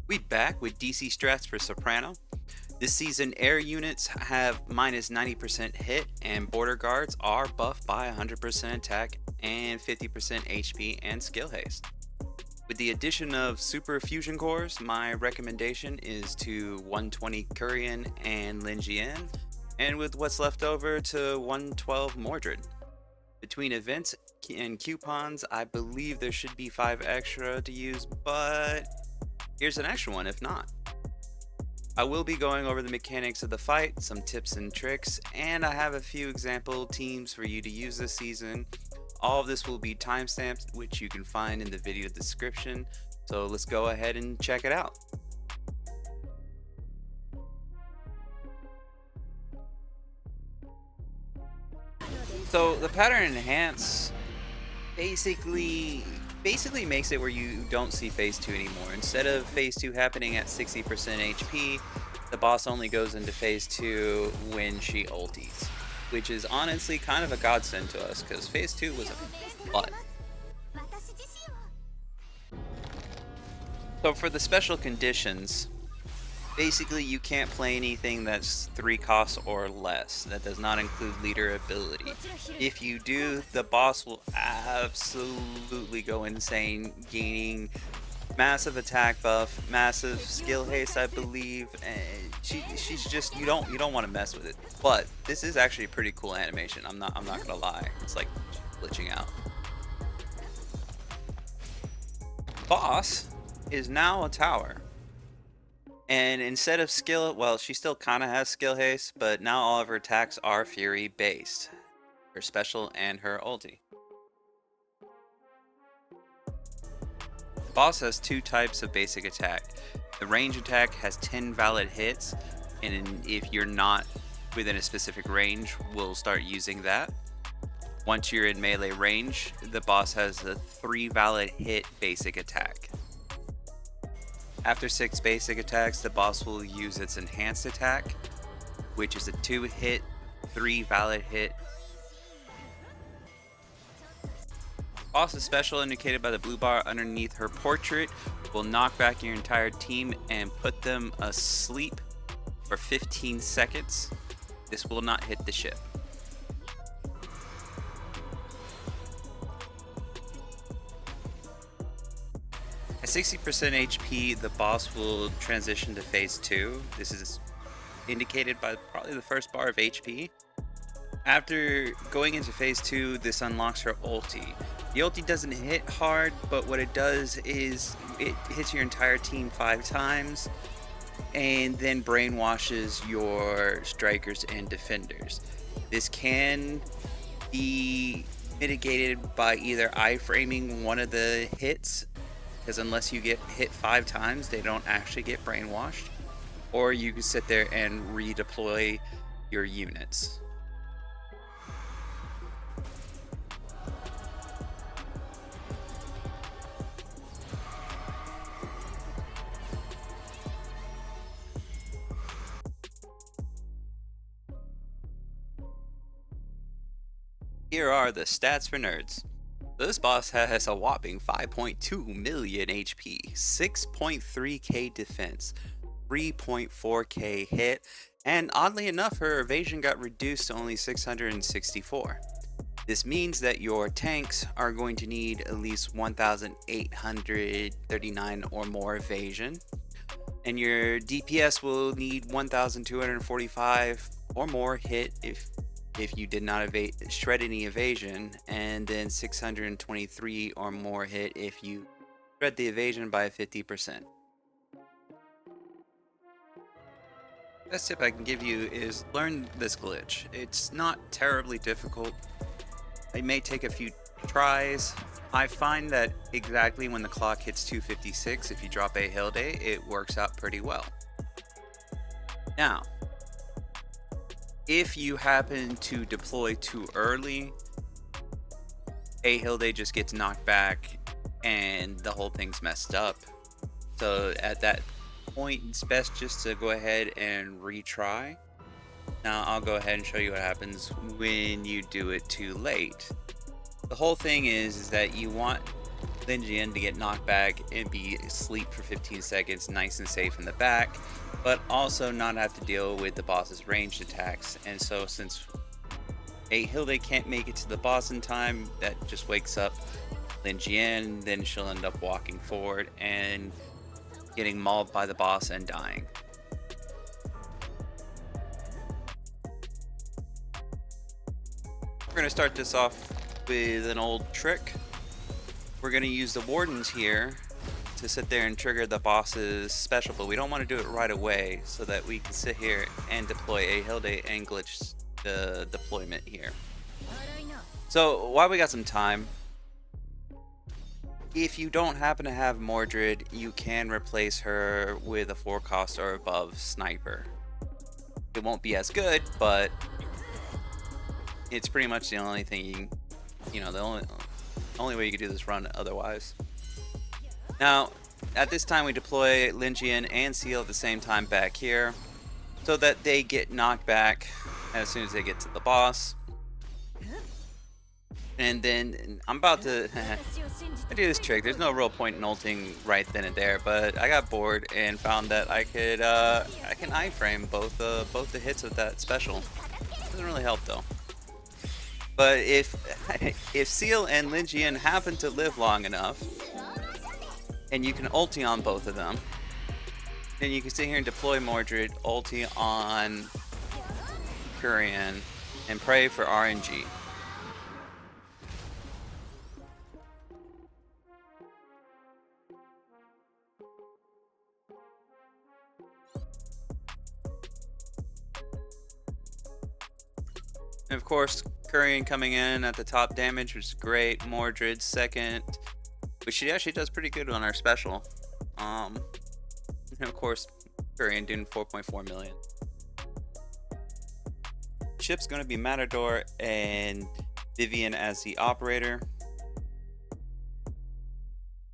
We back with DC strats for Soprano. This season, air units have minus 90% hit, and border guards are buffed by 100% attack and 50% HP and skill haste. With the addition of super fusion cores, my recommendation is to 120 Kurian and Lin Jian, and with what's left over to 112 Mordred. Between events and coupons, I believe there should be 5 extra to use, but here's an extra one if not. I will be going over the mechanics of the fight, some tips and tricks, and I have a few example teams for you to use this season. All of this will be timestamped, which you can find in the video description, so let's go ahead and check it out. So the pattern enhance basically makes it where you don't see phase 2 anymore. Instead of phase 2 happening at 60% HP, the boss only goes into phase 2 when she ulties, which is honestly kind of a godsend to us because phase 2 was a butt. So for the special conditions, basically you can't play anything that's 3 costs or less. That does not include leader ability. If you do, the boss will absolutely go insane, gaining massive attack buff, massive skill haste, I believe, and she's just you don't want to mess with it. But this is actually a pretty cool animation. I'm not gonna lie. It's like glitching out. Boss is now a tower. And instead of skill, well, she still kind of has skill haste, but now all of her attacks are fury based. Her special and her ulti. Boss has 2 types of basic attack. The range attack has 10 valid hits, and if you're not within a specific range, we'll start using that. Once you're in melee range, the boss has a 3 valid hit basic attack. After 6 basic attacks, the boss will use its enhanced attack, which is a 2 hit, 3 valid hit. Boss's special, indicated by the blue bar underneath her portrait, will knock back your entire team and put them asleep for 15 seconds. This will not hit the ship. At 60% HP, the boss will transition to phase 2. This is indicated by probably the first bar of HP. After going into phase 2, this unlocks her ulti. The ulti doesn't hit hard, but what it does is it hits your entire team 5 times and then brainwashes your strikers and defenders. This can be mitigated by either iframing one of the hits, because unless you get hit 5 times, they don't actually get brainwashed, or you can sit there and redeploy your units. Here are the stats for nerds. This boss has a whopping 5.2 million HP, 6.3k defense, 3.4k hit, and oddly enough, her evasion got reduced to only 664. This means that your tanks are going to need at least 1,839 or more evasion, and your DPS will need 1,245 or more hit if you did not shred any evasion, and then 623 or more hit if you shred the evasion by 50%. Best tip I can give you is learn this glitch. It's not terribly difficult. It may take a few tries. I find that exactly when the clock hits 256, if you drop a Hail Day, it works out pretty well. Now, if you happen to deploy too early, a Hail Day just gets knocked back and the whole thing's messed up. So at that point, it's best just to go ahead and retry. Now I'll go ahead and show you what happens when you do it too late. The whole thing is that you want Lin Jian to get knocked back and be asleep for 15 seconds, nice and safe in the back, but also not have to deal with the boss's ranged attacks. And so since a Hilde can't make it to the boss in time, that just wakes up Lin Jian, then she'll end up walking forward and getting mauled by the boss and dying. We're going to start this off with an old trick. We're going to use the wardens here to sit there and trigger the boss's special, but we don't want to do it right away so that we can sit here and deploy a Hilde and glitch the deployment here. So while we got some time, if you don't happen to have Mordred, you can replace her with a 4-cost or above sniper. It won't be as good, but it's pretty much the only thing the only way you could do this run otherwise. Now, at this time we deploy Lin Jian and Seal at the same time back here so that they get knocked back as soon as they get to the boss. And then I'm about to I do this trick. There's no real point in ulting right then and there, but I got bored and found that I can iframe both the hits of that special. Doesn't really help though. But if Seal and Lin Jian happen to live long enough, and you can ulti on both of them, then you can sit here and deploy Mordred, ulti on Korean, and pray for RNG. And of course, Korean coming in at the top damage, which is great. Mordred second, which she actually does pretty good on our special. And of course, Korean doing 4.4 million. Ship's going to be Matador and Vivian as the operator.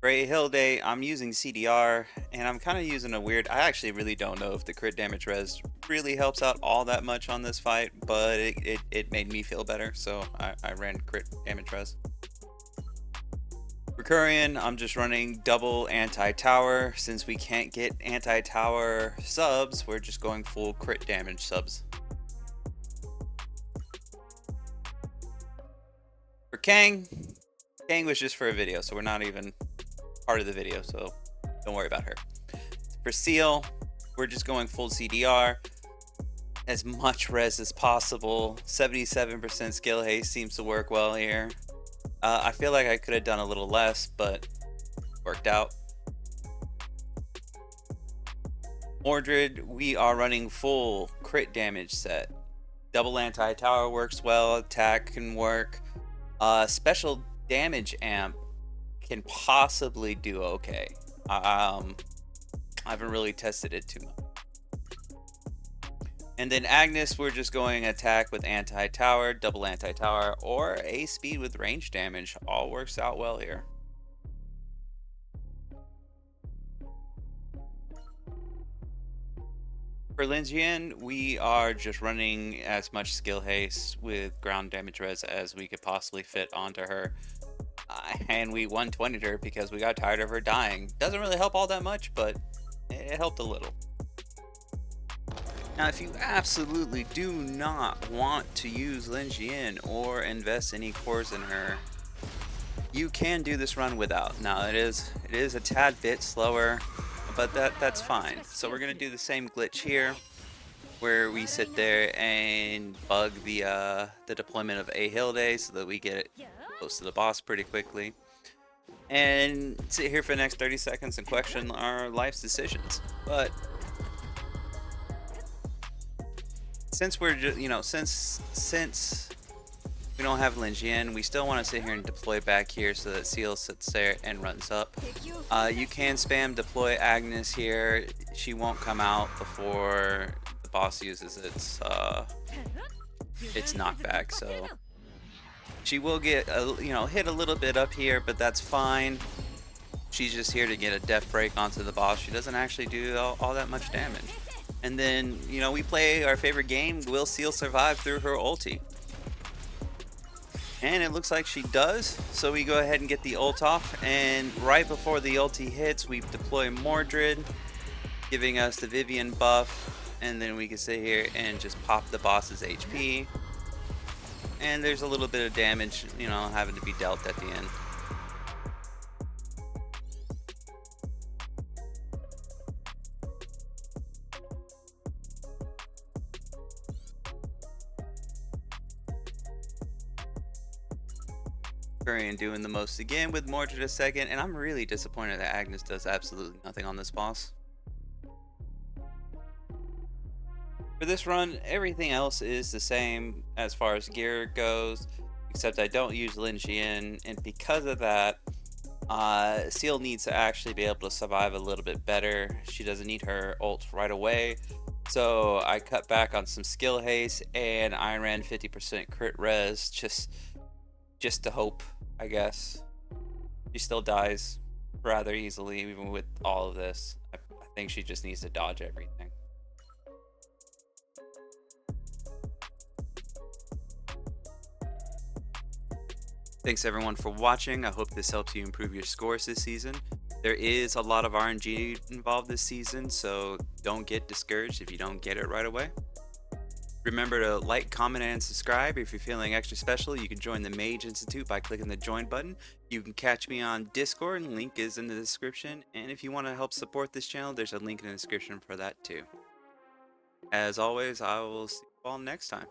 For a Hilde, I'm using CDR, and I'm kind of using a weird... I actually really don't know if the crit damage res really helps out all that much on this fight, but it made me feel better, so I ran crit damage res. For Korean, I'm just running double anti-tower. Since we can't get anti-tower subs, we're just going full crit damage subs. For Kang was just for a video, so we're not even part of the video, so don't worry about her. For Seal, we're just going full CDR, as much res as possible. 77% skill haste seems to work well here. I feel like I could have done a little less, but worked out. Mordred, we are running full crit damage set. Double anti-tower works well, attack can work. Special damage amp can possibly do okay. I haven't really tested it too much. And then Agnes, we're just going attack with anti-tower, double anti-tower, or a speed with range damage. All works out well here. For Lin Jian, we are just running as much skill haste with ground damage res as we could possibly fit onto her. And we 120'd her because we got tired of her dying. Doesn't really help all that much, but it helped a little. Now, if you absolutely do not want to use Lin Jian or invest any cores in her, you can do this run without. Now, it is a tad bit slower, but that's fine. So we're gonna do the same glitch here, where we sit there and bug the deployment of a Hilde so that we get it close to the boss pretty quickly, and sit here for the next 30 seconds and question our life's decisions. But since we're just, since we don't have Lin Jian, we still want to sit here and deploy back here so that Seal sits there and runs up. You can spam deploy Agnes here. She won't come out before the boss uses its knockback, so she will get hit a little bit up here, but that's fine. She's just here to get a death break onto the boss. She doesn't actually do all that much damage. And then, we play our favorite game, will Seal survive through her ulti? And it looks like she does, so we go ahead and get the ult off, and right before the ulti hits, we deploy Mordred, giving us the Vivian buff, and then we can sit here and just pop the boss's HP. And there's a little bit of damage, you know, having to be dealt at the end. And doing the most again with Mordred a second, and I'm really disappointed that Agnes does absolutely nothing on this boss. For this run, everything else is the same as far as gear goes, except I don't use Lin Xian, and because of that, Seal needs to actually be able to survive a little bit better. She doesn't need her ult right away, so I cut back on some skill haste, and I ran 50% crit res just to hope, I guess. She still dies rather easily even with all of this. I think she just needs to dodge everything. Thanks everyone for watching. I hope this helps you improve your scores this season. There is a lot of RNG involved this season, so don't get discouraged if you don't get it right away. Remember to like, comment, and subscribe. If you're feeling extra special, you can join the Mage Institute by clicking the join button. You can catch me on Discord, link is in the description. And if you want to help support this channel, there's a link in the description for that too. As always, I will see you all next time.